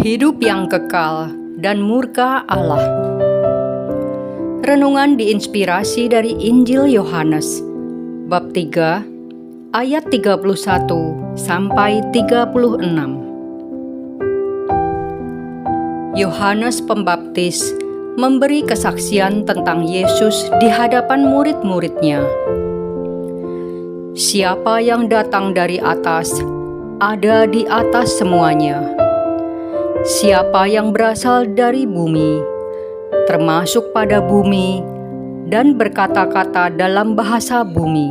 Hidup yang kekal dan murka Allah. Renungan diinspirasi dari Injil Yohanes bab 3 ayat 31 sampai 36. Yohanes Pembaptis memberi kesaksian tentang Yesus di hadapan murid-muridnya. Siapa yang datang dari atas, ada di atas semuanya. Siapa yang berasal dari bumi, termasuk pada bumi, dan berkata-kata dalam bahasa bumi.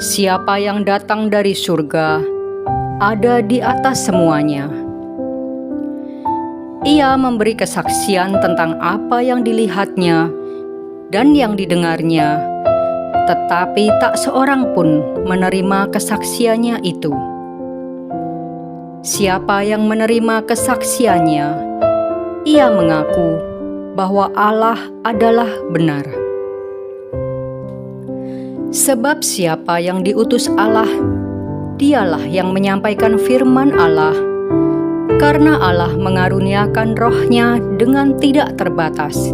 Siapa yang datang dari surga, ada di atas semuanya. Ia memberi kesaksian tentang apa yang dilihatnya dan yang didengarnya, tetapi tak seorang pun menerima kesaksiannya itu. Siapa yang menerima kesaksiannya, ia mengaku bahwa Allah adalah benar. Sebab siapa yang diutus Allah, dialah yang menyampaikan firman Allah, karena Allah mengaruniakan Roh-Nya dengan tidak terbatas.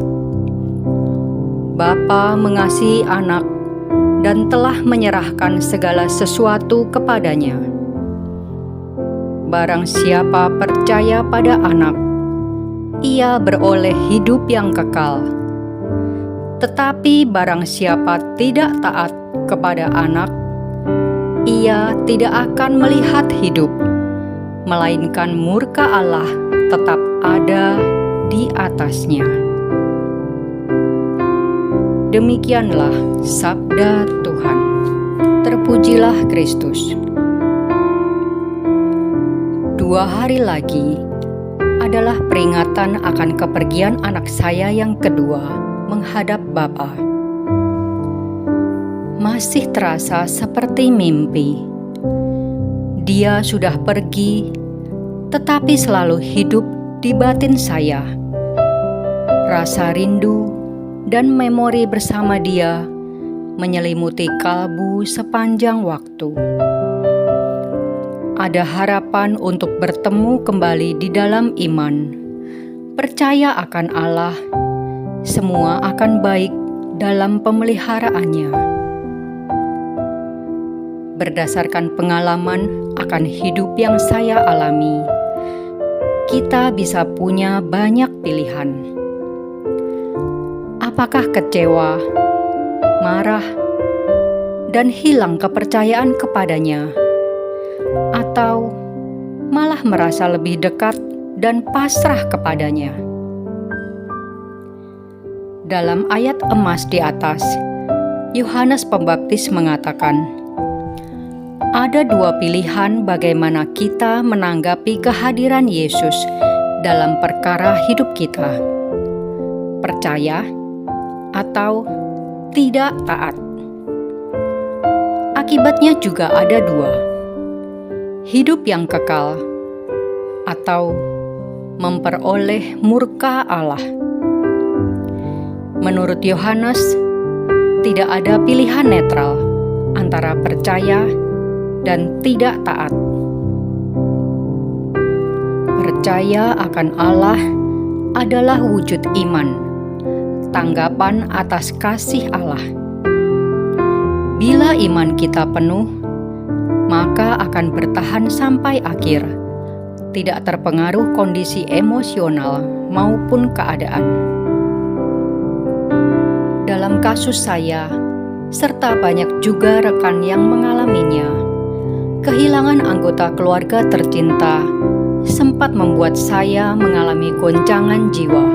Bapa mengasihi Anak dan telah menyerahkan segala sesuatu kepadanya. Barang siapa percaya pada Anak, ia beroleh hidup yang kekal. Tetapi barang siapa tidak taat kepada Anak, ia tidak akan melihat hidup, melainkan murka Allah tetap ada di atasnya. Demikianlah sabda Tuhan. Terpujilah Kristus. 2 hari lagi adalah peringatan akan kepergian anak saya yang kedua menghadap Bapa. Masih terasa seperti mimpi. Dia sudah pergi, tetapi selalu hidup di batin saya. Rasa rindu dan memori bersama dia menyelimuti kalbu sepanjang waktu. Ada harapan untuk bertemu kembali di dalam iman. Percaya akan Allah, semua akan baik dalam pemeliharaannya. Berdasarkan pengalaman akan hidup yang saya alami, kita bisa punya banyak pilihan. Apakah kecewa, marah, dan hilang kepercayaan kepadanya, atau malah merasa lebih dekat dan pasrah kepadanya? Dalam ayat emas di atas, Yohanes Pembaptis mengatakan, ada 2 pilihan bagaimana kita menanggapi kehadiran Yesus dalam perkara hidup kita: percaya atau tidak taat. Akibatnya juga ada 2: hidup yang kekal atau memperoleh murka Allah. Menurut Yohanes, tidak ada pilihan netral antara percaya dan tidak taat. Percaya akan Allah adalah wujud iman, tanggapan atas kasih Allah. Bila iman kita penuh, maka akan bertahan sampai akhir, tidak terpengaruh kondisi emosional maupun keadaan. Dalam kasus saya, serta banyak juga rekan yang mengalaminya, kehilangan anggota keluarga tercinta sempat membuat saya mengalami goncangan jiwa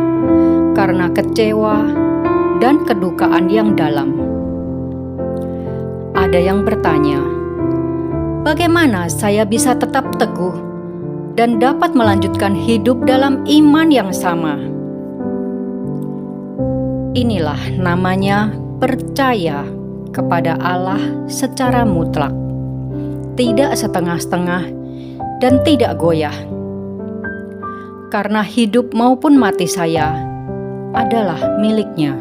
karena kecewa dan kedukaan yang dalam. Ada yang bertanya, bagaimana saya bisa tetap teguh dan dapat melanjutkan hidup dalam iman yang sama? Inilah namanya percaya kepada Allah secara mutlak, tidak setengah-setengah dan tidak goyah. Karena hidup maupun mati saya adalah milik-Nya.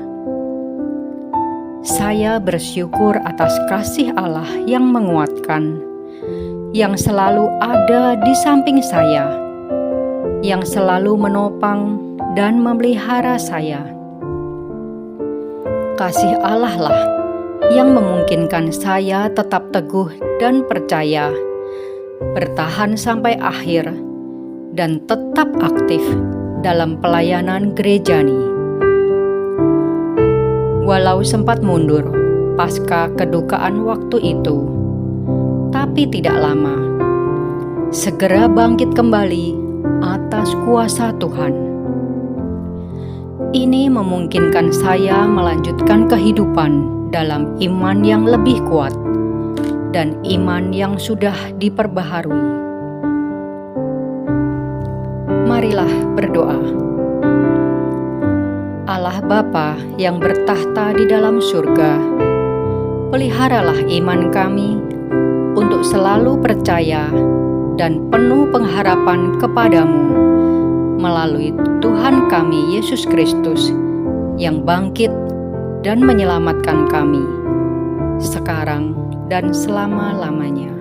Saya bersyukur atas kasih Allah yang menguatkan, yang selalu ada di samping saya, yang selalu menopang dan memelihara saya. Kasih Allah lah yang memungkinkan saya tetap teguh dan percaya, bertahan sampai akhir, dan tetap aktif dalam pelayanan gerejani. Walau sempat mundur pasca kedukaan waktu itu, tapi tidak lama, segera bangkit kembali atas kuasa Tuhan. Ini memungkinkan saya melanjutkan kehidupan dalam iman yang lebih kuat dan iman yang sudah diperbaharui. Marilah berdoa. Allah Bapa yang bertahta di dalam surga, peliharalah iman kami untuk selalu percaya dan penuh pengharapan kepadamu melalui Tuhan kami Yesus Kristus yang bangkit dan menyelamatkan kami sekarang dan selama-lamanya.